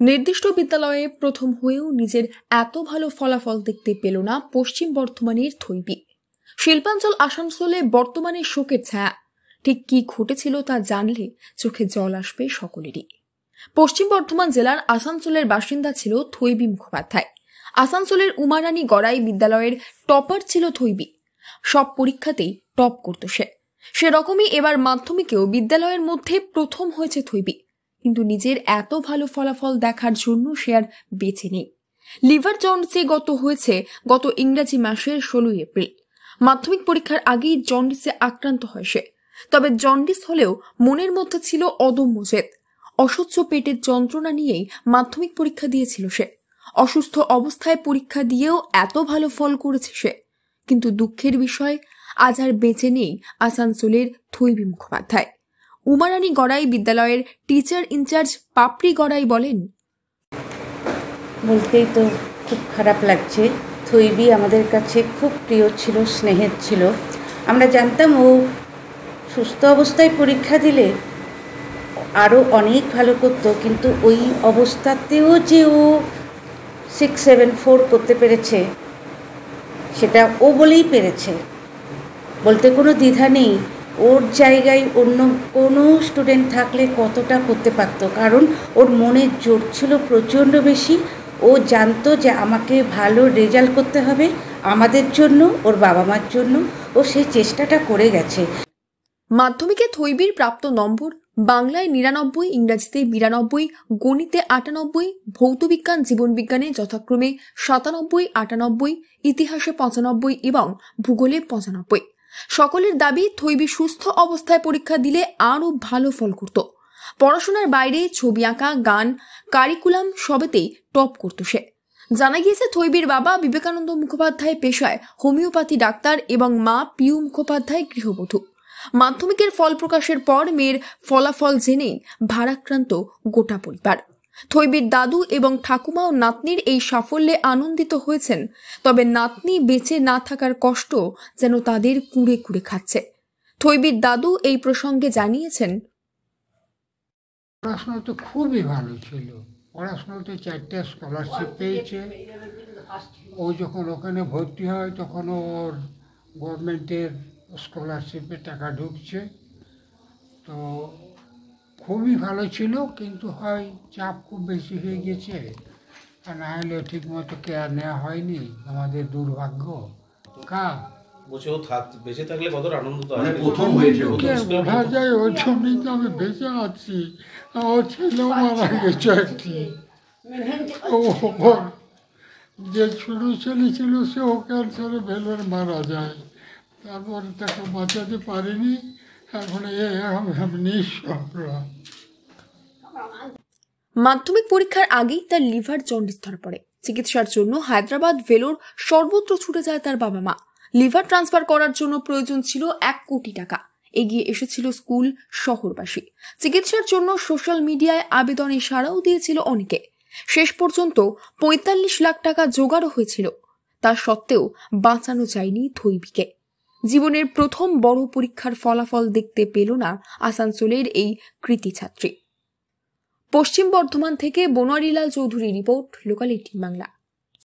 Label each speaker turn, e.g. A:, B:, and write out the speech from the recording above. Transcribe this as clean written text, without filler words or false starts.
A: নির্দিষ্ট বিদ্যালয়ে প্রথম হয়েও নিজের এত ভালো ফলাফল দেখতে পেল না পশ্চিম বর্ধমানের থৈবী। শিল্পাঞ্চল আসানসোলে বর্তমানে শোকের ছায়া। ঠিক কি ঘটেছিল তা জানলে চোখে জল আসবে সকলেরই। পশ্চিম বর্ধমান জেলার আসানসোলের বাসিন্দা ছিল থৈবী মুখোপাধ্যায়। আসানসোলের উমারানী গড়াই বিদ্যালয়ের টপার ছিল থৈবী। সব পরীক্ষাতেই টপ করত সে। সেরকমই এবার মাধ্যমিকেও বিদ্যালয়ের মধ্যে প্রথম হয়েছে থৈবী। কিন্তু নিজের এত ভালো ফলাফল দেখার জন্য সে আর বেঁচে নেই। লিভার জন্ডিসে হয়েছে গত ইংরেজি মাসের 16 এপ্রিল। মাধ্যমিক পরীক্ষার আগেই জন্ডিসে আক্রান্ত হয় সে। তবে জন্ডিস হলেও মনের মধ্যে ছিল অদম্য জেদ। অসহ্য পেটের যন্ত্রণা নিয়েই মাধ্যমিক পরীক্ষা দিয়েছিল সে। অসুস্থ অবস্থায় পরীক্ষা দিয়েও এত ভালো ফল করেছে সে। কিন্তু দুঃখের বিষয়, আজ আর বেঁচে নেই আসানসোলের থৈবী মুখোপাধ্যায়। উমারানী গড়াই বিদ্যালয়ের টিচার ইনচার্জ পাপড়ি গড়াই বলেন,
B: বলতেই তো খুব খারাপ লাগছে। থৈবী আমাদের কাছে খুব প্রিয় ছিল, স্নেহের ছিল। আমরা জানতাম ও সুস্থ অবস্থায় পরীক্ষা দিলে আরও অনেক ভালো করতো, কিন্তু ওই অবস্থাতেও যে ও 674 করতে পেরেছে, সেটা ও বলেই পেরেছে, বলতে কোনো দ্বিধা নেই। ওর জায়গায় অন্য কোনো স্টুডেন্ট থাকলে কতটা করতে পারত, কারণ ওর মনের জোর ছিল প্রচণ্ড বেশি। ও জানতো যে আমাকে ভালো রেজাল্ট করতে হবে আমাদের জন্য, ওর বাবা মার জন্য। ও সেই চেষ্টাটা করে গেছে।
A: মাধ্যমিকে থৈবীর প্রাপ্ত নম্বর বাংলায় 99, ইংরেজিতে 92, গণিতে 98, ভৌতবিজ্ঞান জীবনবিজ্ঞানে যথাক্রমে 97, 98, ইতিহাসে 95 এবং ভূগোলে 95। সকলের দাবি থৈবী সুস্থ অবস্থায় পরীক্ষা দিলে আরও ভালো ফল করত। পড়াশোনার বাইরে ছবি আঁকা, গান, কারিকুলাম সবেতেই টপ করত সে। জানা গিয়েছে থৈবীর বাবা বিবেকানন্দ মুখোপাধ্যায় পেশায় হোমিওপ্যাথি ডাক্তার এবং মা পিউ মুখোপাধ্যায় গৃহবধূ। মাধ্যমিকের ফল প্রকাশের পর মেয়ের ফলাফল জেনেই ভারাক্রান্ত গোটা পরিবার। থৈবীর দাদু এবং ঠাকুমাও নাতনির এই সাফল্যে আনন্দিত হয়েছেন। তবে নাতনি বেঁচে না থাকার কষ্ট যেন তাদের কুঁড়ে কুঁড়ে খাচ্ছে। থৈবীর দাদু এই প্রসঙ্গে জানিয়েছেন,
C: পড়াশোনা তো খুবই ভালো ছিল। পড়াশোনাতে 4টে স্কলারশিপ পেয়েছে। ও যখন ওখানে ভর্তি হয় তখন ওর গভর্নমেন্টের স্কলারশিপে টাকা ঢুকছে, তো খুবই ভালো ছিল। কিন্তু হয় চাপ খুব বেশি হয়ে গেছে, আর না হলে ঠিকমতো কেয়ার নেওয়া হয়নি। আমাদের দুর্ভাগ্য।
D: বলছে ও বেঁচে থাকলে কতটা আনন্দ হয়।
C: প্রথম হয়েছে, বোঝা যায়। ওর জন্যই তো আমি বেঁচে আছি। আমার ছেলেও মারা গেছে একটি। যে ছোট ছেলে ছিল সেও ক্যান্সারে ভেলোর মারা যায়। তারপরে তাকে বাঁচাতে পারিনি। এখন আমি নিঃস্ব।
A: মাধ্যমিক পরীক্ষার আগেই তার লিভার জন্ডিস ধরা পড়ে। চিকিৎসার জন্য হায়দ্রাবাদ, ভেলোর সর্বত্র ছুটে যায় তার বাবা মা। লিভার ট্রান্সফার করার জন্য প্রয়োজন ছিল 1 কোটি টাকা। এগিয়ে এসেছিল স্কুল, শহরবাসী। চিকিৎসার জন্য সোশ্যাল মিডিয়ায় আবেদনে সাড়াও দিয়েছিল অনেকে। শেষ পর্যন্ত 45 লাখ টাকা জোগাড়ও হয়েছিল। তা সত্ত্বেও বাঁচানো যায়নি থৈবীকে। জীবনের প্রথম বড় পরীক্ষার ফলাফল দেখতে পেল না আসানসোলের এই কৃতী ছাত্রী। পশ্চিম বর্ধমান থেকে বনোয়ারিলাল চৌধুরী রিপোর্ট, লোকাল 18 বাংলা।